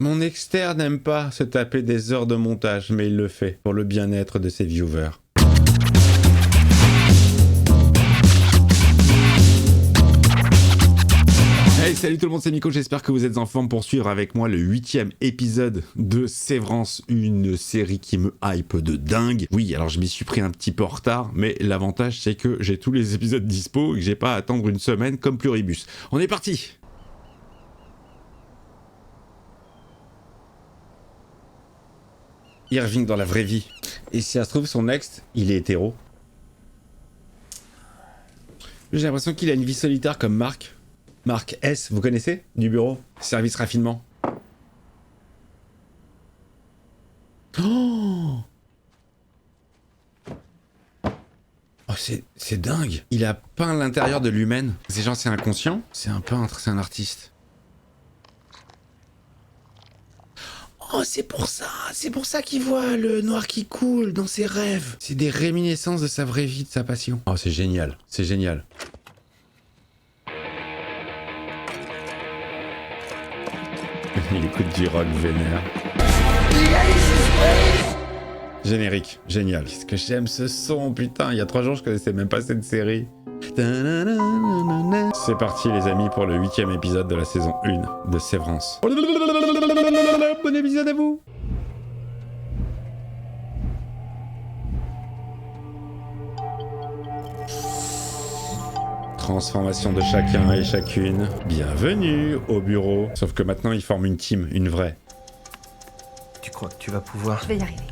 Mon externe n'aime pas se taper des heures de montage, mais il le fait pour le bien-être de ses viewers. Hey, salut tout le monde, c'est Miko, j'espère que vous êtes en forme pour suivre avec moi le 8e épisode de Sévrance, une série qui me hype de dingue. Oui, alors je m'y suis pris un petit peu en retard, mais l'avantage c'est que j'ai tous les épisodes dispo et que j'ai pas à attendre une semaine comme Pluribus. On est parti! Irving dans la vraie vie. Et si ça se trouve, son ex, il est hétéro. J'ai l'impression qu'il a une vie solitaire comme Marc. Marc S, vous connaissez? Du bureau. Service raffinement. Oh, oh c'est dingue. Il a peint l'intérieur de l'humaine. C'est genre, c'est inconscient. C'est un peintre, c'est un artiste. Oh, c'est pour ça qu'il voit le noir qui coule dans ses rêves. C'est des réminiscences de sa vraie vie, de sa passion. Oh, c'est génial, c'est génial. Il écoute du rock vénère. Générique, génial. Qu'est-ce que j'aime ce son, putain. Il y a 3 jours, je connaissais même pas cette série. C'est parti, les amis, pour le 8e épisode de la saison 1 de Sévrance. Bon épisode à vous. Transformation de chacun et chacune. Bienvenue au bureau. Sauf que maintenant, ils forment une team, une vraie. Tu crois que tu vas pouvoir... Je vais y arriver.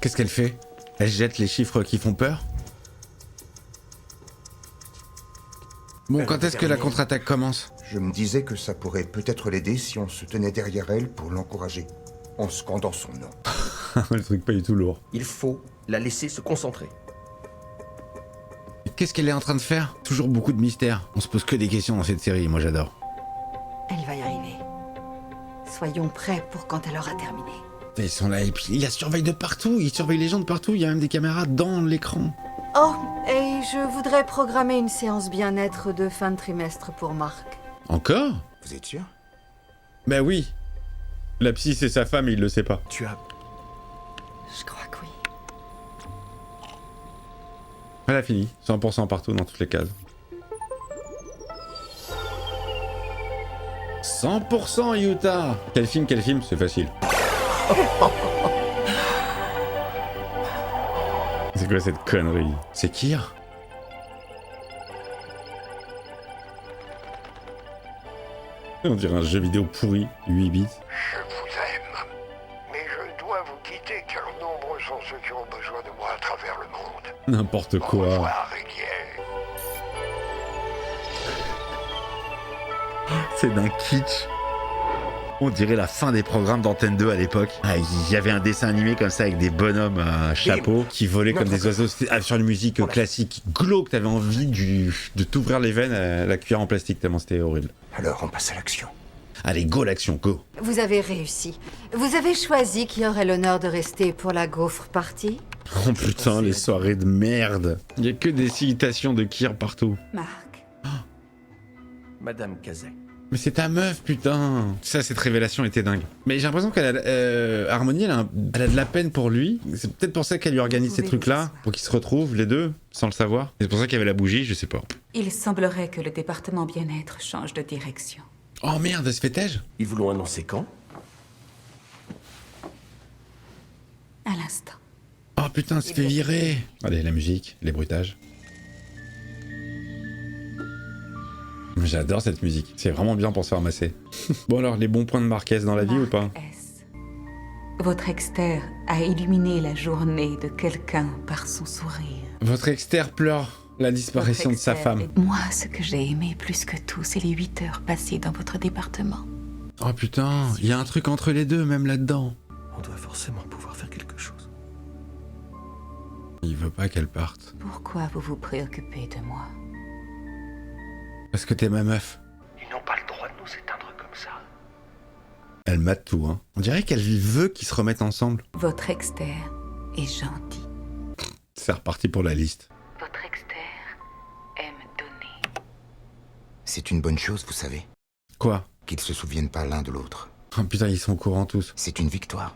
Qu'est-ce qu'elle fait? Elle jette les chiffres qui font peur? Bon, quand est-ce que la contre-attaque commence? Je me disais que ça pourrait peut-être l'aider si on se tenait derrière elle pour l'encourager, en scandant son nom. Le truc pas du tout lourd. Il faut la laisser se concentrer. Qu'est-ce qu'elle est en train de faire? Toujours beaucoup de mystères. On se pose que des questions dans cette série, moi j'adore. Elle va y arriver. Soyons prêts pour quand elle aura terminé. Ils sont là et puis il la surveille de partout, il surveille les gens de partout, il y a même des caméras dans l'écran. Oh, et je voudrais programmer une séance bien-être de fin de trimestre pour Marc. Encore? Vous êtes sûr? Bah oui. La psy c'est sa femme et il le sait pas. Tu as... Je crois que oui. Elle a fini, 100% partout dans toutes les cases. 100% Utah. Quel film? C'est facile. C'est quoi cette connerie? C'est Kyr? On dirait un jeu vidéo pourri, 8 bits. Je vous aime, mais je dois vous quitter car nombreux sont ceux qui ont besoin de moi à travers le monde. N'importe Au quoi. revoir, Rivière. C'est d'un kitsch. On dirait la fin des programmes d'Antenne 2 à l'époque. Ah, il y avait un dessin animé comme ça avec des bonhommes à chapeau qui volaient comme des oiseaux. C'était sur une musique classique glauque. T'avais envie de t'ouvrir les veines à la cuillère en plastique tellement c'était horrible. Alors on passe à l'action. Allez, go l'action, go. Vous avez réussi. Vous avez choisi qui aurait l'honneur de rester pour la gaufre party? Oh putain, les soirées de merde. Il y a que des citations de Kyr partout. Marc. Madame Cazet. Mais c'est ta meuf, putain. Ça, cette révélation était dingue. Mais j'ai l'impression qu'elle a... Harmonie, elle a de la peine pour lui. C'est peut-être pour ça qu'elle lui organise ces trucs-là, pour qu'ils se retrouvent, les deux, sans le savoir. C'est pour ça qu'il y avait la bougie, je sais pas. Il semblerait que le département bien-être change de direction. Oh merde, elle se fait têche. Ils vous l'ont annoncé quand? À l'instant. Oh putain, elle se fait virer. Allez, la musique, les bruitages. J'adore cette musique. C'est vraiment bien pour se faire masser. Bon alors, les bons points de Marquez dans la vie ou pas? Marc S. Votre externe a illuminé la journée de quelqu'un par son sourire. Votre externe pleure la disparition de sa femme. Moi, ce que j'ai aimé plus que tout, c'est les 8 heures passées dans votre département. Oh putain, il y a un truc entre les deux, même là-dedans. On doit forcément pouvoir faire quelque chose. Il veut pas qu'elle parte. Pourquoi vous vous préoccupez de moi? Parce que t'es ma meuf. Ils n'ont pas le droit de nous éteindre comme ça. Elle mate tout, hein. On dirait qu'elle veut qu'ils se remettent ensemble. Votre externe est gentil. C'est reparti pour la liste. Votre externe aime donner. C'est une bonne chose, vous savez. Quoi? qu'ils se souviennent pas l'un de l'autre. Oh putain, ils sont au courant tous. C'est une victoire.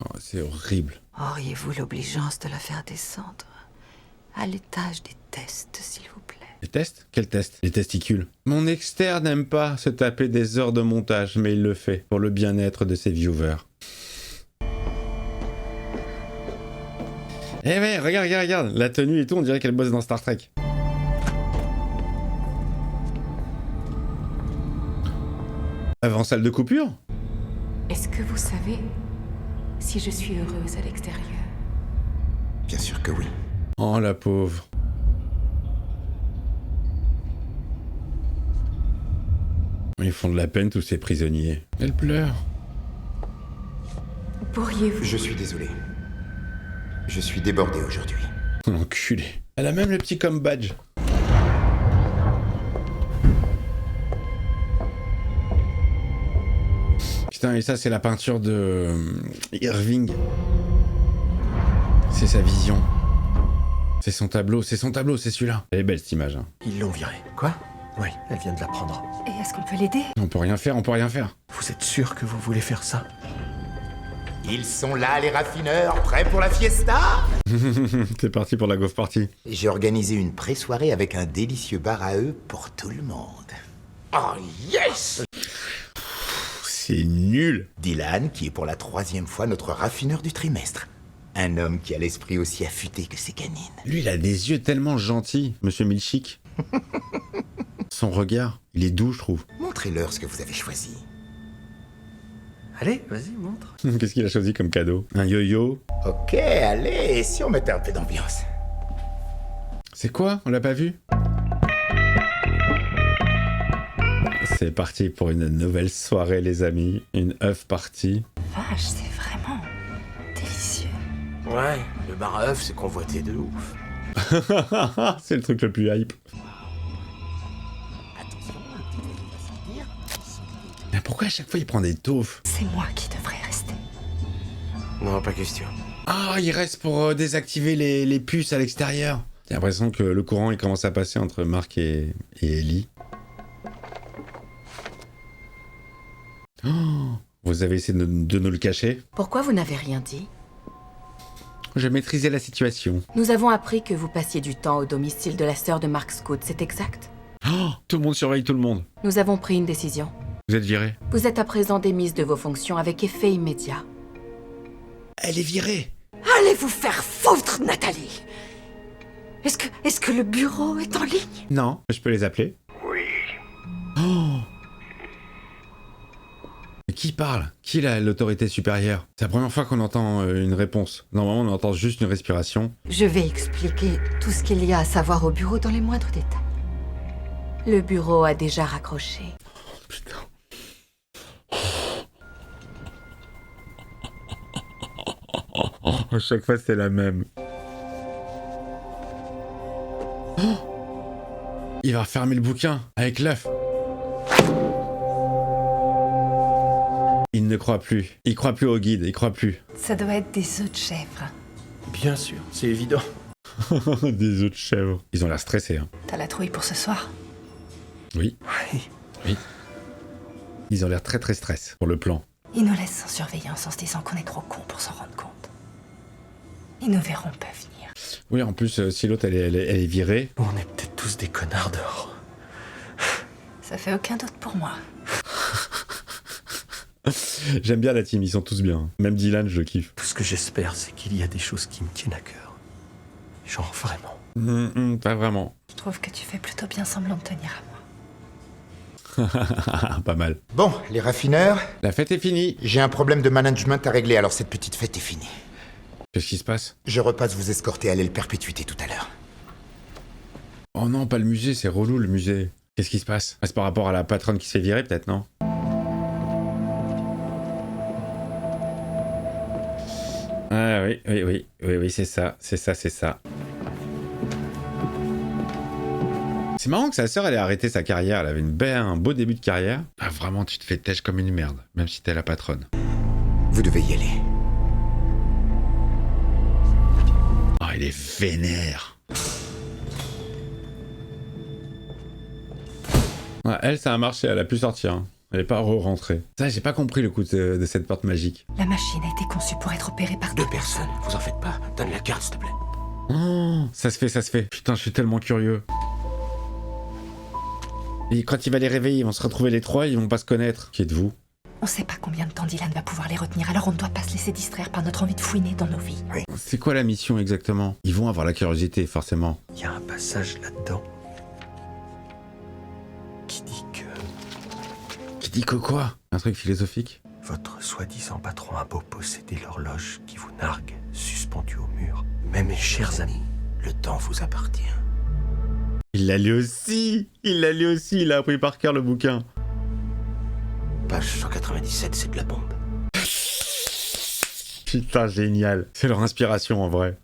Oh, c'est horrible. Auriez-vous l'obligeance de la faire descendre à l'étage des tests, s'il vous plaît? Les tests? Quels tests? Les testicules. Mon externe n'aime pas se taper des heures de montage, mais il le fait pour le bien-être de ses viewers. Eh ouais, regarde, la tenue et tout, on dirait qu'elle bosse dans Star Trek. Avant salle de coupure? Est-ce que vous savez si je suis heureuse à l'extérieur? Bien sûr que oui. Oh la pauvre. Ils font de la peine tous ces prisonniers. Elle pleure. Pourriez-vous... Je suis désolé. Je suis débordé aujourd'hui. Enculé. Elle a même le petit com badge. Putain, et ça c'est la peinture de Irving. C'est sa vision. C'est son tableau, c'est celui-là. Elle est belle cette image. Hein. Ils l'ont virée. Quoi? Oui, elle vient de l'apprendre. Et est-ce qu'on peut l'aider? On peut rien faire. Vous êtes sûr que vous voulez faire ça? Ils sont là, les raffineurs, prêts pour la fiesta? C'est parti pour la golf party. J'ai organisé une pré-soirée avec un délicieux bar à eux pour tout le monde. Oh yes! C'est nul. Dylan, qui est pour la 3e fois notre raffineur du trimestre. Un homme qui a l'esprit aussi affûté que ses canines. Lui, il a des yeux tellement gentils, Monsieur Milchick. Son regard, il est doux, je trouve. Montrez-leur ce que vous avez choisi. Allez, vas-y, montre. Qu'est-ce qu'il a choisi comme cadeau? Un yo-yo? Ok, allez, si on mettait un peu d'ambiance. C'est quoi? On l'a pas vu? C'est parti pour une nouvelle soirée, les amis. Une œuf party. Vache, c'est vraiment délicieux. Ouais, le bar à œufs, c'est convoité de ouf. C'est le truc le plus hype. Mais pourquoi à chaque fois il prend des taufs? C'est moi qui devrais rester. Non, pas question. Ah, il reste pour désactiver les puces à l'extérieur. J'ai l'impression que le courant il commence à passer entre Mark et Ellie. Oh, vous avez essayé de nous le cacher? Pourquoi vous n'avez rien dit? Je maîtrisais la situation. Nous avons appris que vous passiez du temps au domicile de la sœur de Mark Scout, c'est exact? Oh, tout le monde surveille tout le monde. Nous avons pris une décision. Vous êtes viré. Vous êtes à présent démise de vos fonctions avec effet immédiat. Elle est virée. Allez vous faire foutre, Nathalie! Est-ce que le bureau est en ligne? Non, je peux les appeler. Oui. Oh. Mais qui parle? Qui est l'autorité supérieure? C'est la première fois qu'on entend une réponse. Normalement, on entend juste une respiration. Je vais expliquer tout ce qu'il y a à savoir au bureau dans les moindres détails. Le bureau a déjà raccroché. Putain. À chaque fois, c'est la même. Oh, il va refermer le bouquin avec l'œuf. Il ne croit plus. Il croit plus au guide. Il croit plus. Ça doit être des œufs de chèvre. Bien sûr, c'est évident. Des œufs de chèvre. Ils ont l'air stressés. Hein. T'as la trouille pour ce soir? Oui. Oui. Oui. Ils ont l'air très très stress pour le plan. Ils nous laissent sans surveillance en se disant qu'on est trop cons pour s'en rendre compte. Ils nous verront pas venir. Oui, en plus, si l'autre elle est virée. On est peut-être tous des connards dehors. Ça fait aucun doute pour moi. J'aime bien la team, ils sont tous bien. Même Dylan, je le kiffe. Tout ce que j'espère, c'est qu'il y a des choses qui me tiennent à cœur. Genre vraiment. Pas vraiment. Je trouve que tu fais plutôt bien semblant de tenir à moi. Pas mal. Bon, les raffineurs, La fête est finie. j'ai un problème de management à régler, alors cette petite fête est finie. Qu'est-ce qui se passe? Je repasse vous escorter à l'aile perpétuité tout à l'heure. Oh non, pas le musée, c'est relou le musée. Qu'est-ce qui se passe? C'est par rapport à la patronne qui se fait virer peut-être, non? Ah oui, c'est ça. C'est marrant que sa sœur, elle ait arrêté sa carrière, elle avait un beau début de carrière. Ah vraiment, tu te fais têche comme une merde, même si t'es la patronne. Vous devez y aller. Oh, il est vénère. Ouais, elle, ça a marché, elle a pu sortir. Hein. Elle est pas re-rentrée. Ça, j'ai pas compris le coup de cette porte magique. La machine a été conçue pour être opérée par 2 personnes, vous en faites pas. Donne la carte, s'il te plaît. Oh, ça se fait, ça se fait. Putain, je suis tellement curieux. Et quand il va les réveiller, ils vont se retrouver les trois, ils vont pas se connaître. Qui êtes-vous? On sait pas combien de temps Dylan va pouvoir les retenir, alors on ne doit pas se laisser distraire par notre envie de fouiner dans nos vies. C'est quoi la mission exactement? Ils vont avoir la curiosité, forcément. Il y a un passage là-dedans Qui dit que quoi? Un truc philosophique? votre soi-disant patron a beau posséder l'horloge qui vous nargue, suspendue au mur. Mais mes chers amis, le temps vous appartient. Il l'a lu aussi! Il l'a lu aussi, il a appris par cœur le bouquin. Page 197, c'est de la bombe. Putain, génial. C'est leur inspiration en vrai.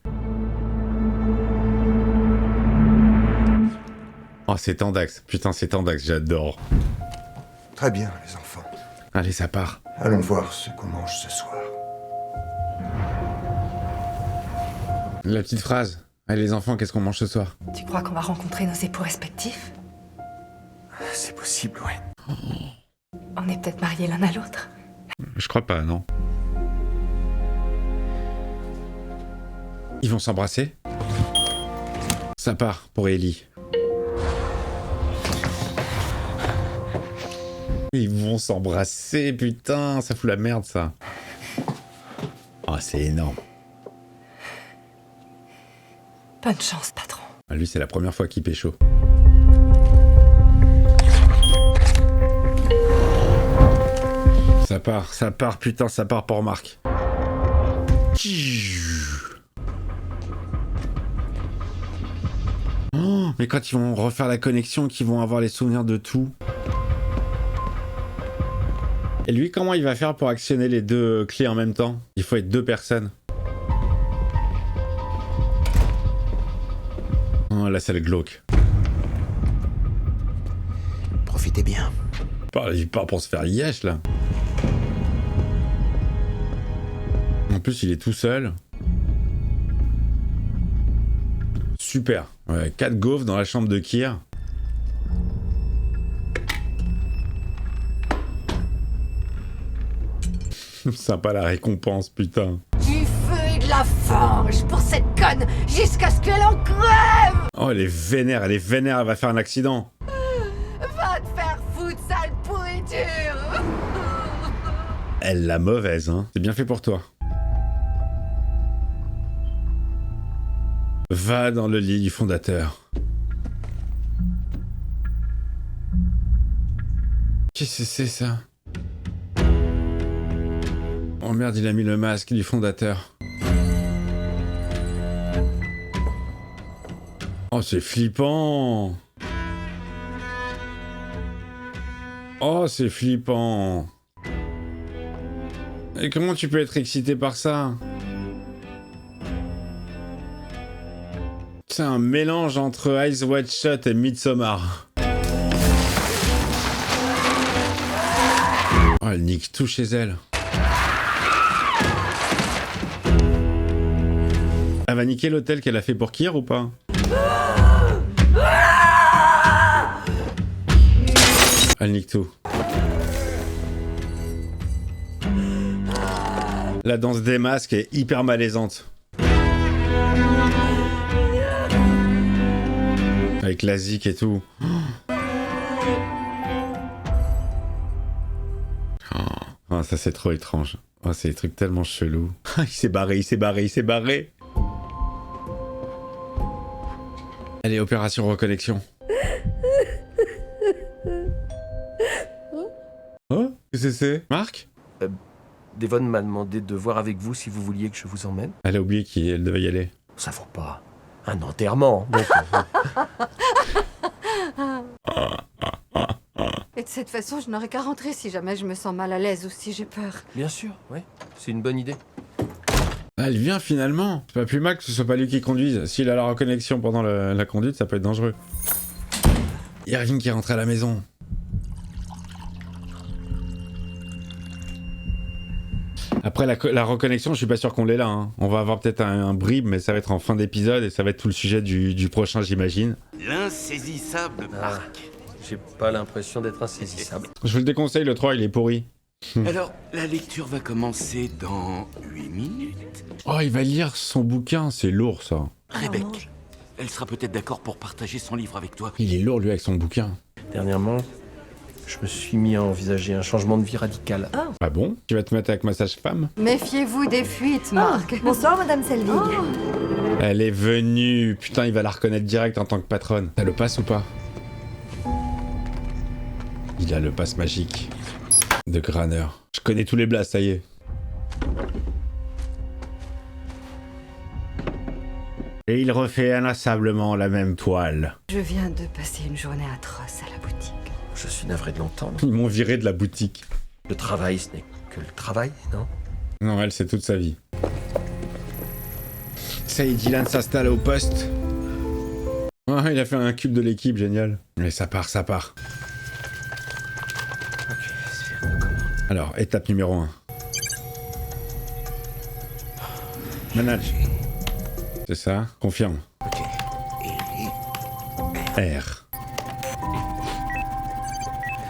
Oh, c'est Tandax. Putain, c'est Tandax, j'adore. Très bien, les enfants. Allez, ça part. Allons voir ce qu'on mange ce soir. La petite phrase. Allez, les enfants, qu'est-ce qu'on mange ce soir? Tu crois qu'on va rencontrer nos époux respectifs? C'est possible, ouais. On est peut-être mariés l'un à l'autre. Je crois pas, non. Ils vont s'embrasser? Ça part pour Ellie. Ils vont s'embrasser, putain, ça fout la merde, ça. Oh, c'est énorme. Bonne chance, patron. Ah, lui, c'est la première fois qu'il pécho. Ça part, putain, ça part pour Marc. Oh, mais quand ils vont refaire la connexion, qu'ils vont avoir les souvenirs de tout. Et lui, comment il va faire pour actionner les deux clés en même temps? Il faut être 2 personnes. Oh, là, c'est le glauque. Profitez bien. Il part pour se faire yesh, là. En plus, il est tout seul. Super. Ouais, 4 gaufres dans la chambre de Keir. Sympa la récompense, putain. Du feu et de la fange pour cette conne jusqu'à ce qu'elle en crève. Oh, elle est vénère, elle va faire un accident. Va te faire foutre, sale pourriture. Elle la mauvaise, hein. C'est bien fait pour toi. Va dans le lit du fondateur. Qu'est-ce que c'est ça? Oh merde, il a mis le masque du fondateur. Oh, c'est flippant. Oh, c'est flippant. Et comment tu peux être excité par ça? C'est un mélange entre Eyes Wide Shut et Midsommar. Oh, elle nique tout chez elle. Elle va niquer l'hôtel qu'elle a fait pour Keir ou pas? Elle nique tout. La danse des masques est hyper malaisante. Avec la zik et tout. Oh, ça c'est trop étrange. Oh, c'est des trucs tellement chelous. Il s'est barré. Allez, opération reconnexion. Oh, qu'est-ce que c'est? Marc? Devon m'a demandé de voir avec vous si vous vouliez que je vous emmène. Elle a oublié qu'elle devait y aller. Ça vaut pas un enterrement. Donc, Et de cette façon, je n'aurai qu'à rentrer si jamais je me sens mal à l'aise ou si j'ai peur. bien sûr, oui. C'est une bonne idée. Ah, elle vient finalement. C'est pas plus mal que ce soit pas lui qui conduise. S'il a la reconnexion pendant la conduite, ça peut être dangereux. Irving qui est rentré à la maison. Après la reconnexion, je suis pas sûr qu'on l'ait là. Hein. On va avoir peut-être un bribe, mais ça va être en fin d'épisode et ça va être tout le sujet du prochain, j'imagine. L'insaisissable Marc. J'ai pas l'impression d'être insaisissable. Je vous le déconseille, le 3, il est pourri. Alors, la lecture va commencer dans 8 minutes. Oh, il va lire son bouquin, c'est lourd ça. Rebecca, elle sera peut-être d'accord pour partager son livre avec toi. Il est lourd lui avec son bouquin. Dernièrement, je me suis mis à envisager un changement de vie radical. Ah bon? Tu vas te mettre avec ma sage-femme? Méfiez-vous des fuites, Marc. Bonsoir, Madame Selvig. Elle est venue. Putain, il va la reconnaître direct en tant que patronne. T'as le pass ou pas? Il a le pass magique de Granner. Je connais tous les blasts, ça y est. Et il refait inlassablement la même toile. Je viens de passer une journée atroce à la boutique. Je suis navré de l'entendre. Ils m'ont viré de la boutique. Le travail, ce n'est que le travail, non? Non, elle, c'est toute sa vie. Ça y est, Dylan s'installe au poste. Ah, il a fait un cube de l'équipe, génial. Mais ça part, ça part. Ok, c'est bon, comment? Alors, étape numéro 1. Manage. C'est ça? Confirme. Ok. R.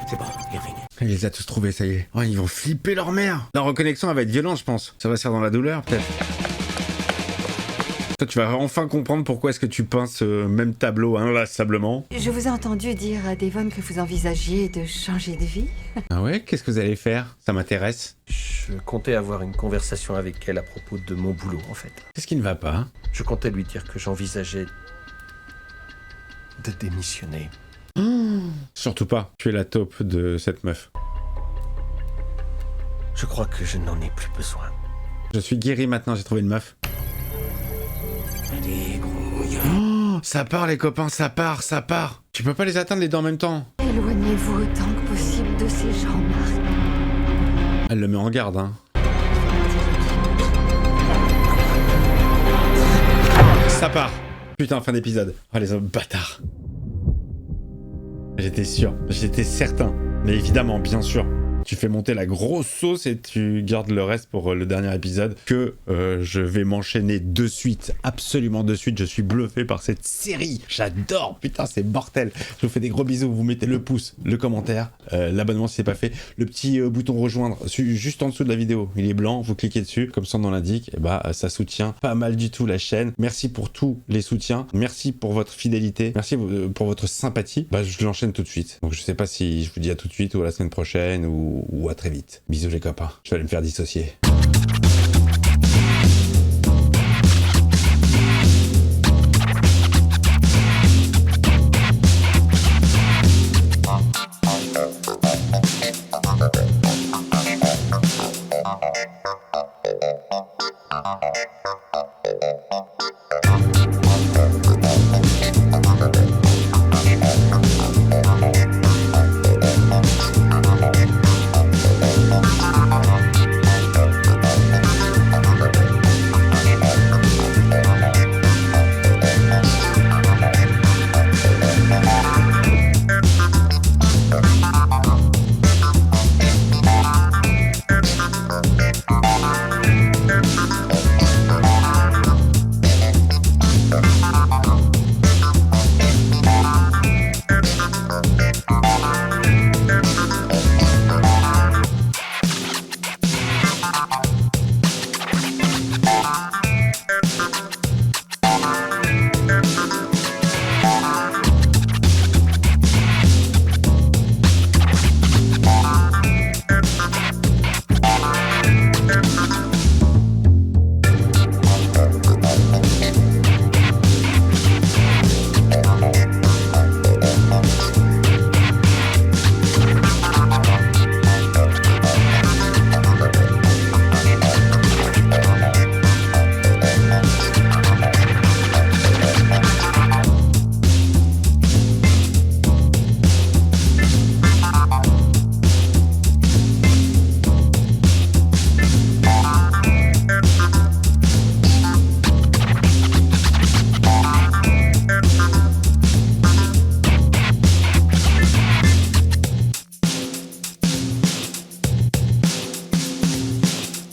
C'est bon, Irving. Il les a tous trouvés, ça y est. Oh, ils vont flipper leur mère. La reconnexion, elle va être violente, je pense. Ça va se faire dans la douleur, peut-être. Toi, tu vas enfin comprendre pourquoi est-ce que tu peins ce même tableau inlassablement. Je vous ai entendu dire à Devon que vous envisagiez de changer de vie. Ah ouais? Qu'est-ce que vous allez faire? Ça m'intéresse. Je comptais avoir une conversation avec elle à propos de mon boulot, en fait. Qu'est-ce qui ne va pas? Je comptais lui dire que j'envisageais de démissionner. Surtout pas. Tu es la taupe de cette meuf. Je crois que je n'en ai plus besoin. Je suis guéri maintenant, j'ai trouvé une meuf. Allez, grouille. Oh, ça part les copains, ça part, ça part. Tu peux pas les atteindre les deux en même temps. Éloignez-vous autant que possible de ces gens, Marc. Elle le met en garde, hein. Ça part. Putain, fin d'épisode. Oh les hommes bâtards. J'étais sûr, j'étais certain. Mais évidemment, bien sûr. Tu fais monter la grosse sauce et tu gardes le reste pour le dernier épisode que je vais m'enchaîner de suite, absolument de suite. Je suis bluffé par cette série. J'adore, putain, c'est mortel. Je vous fais des gros bisous. Vous mettez le pouce, le commentaire, l'abonnement si c'est pas fait, le petit bouton rejoindre juste en dessous de la vidéo. Il est blanc, vous cliquez dessus, comme son nom l'indique. Et bah, ça soutient pas mal du tout la chaîne. Merci pour tous les soutiens. Merci pour votre fidélité. Merci pour votre sympathie. Bah, je l'enchaîne tout de suite. Donc je sais pas si je vous dis à tout de suite ou à la semaine prochaine ou à très vite. Bisous les copains. Je vais aller me faire dissocier. Thank you.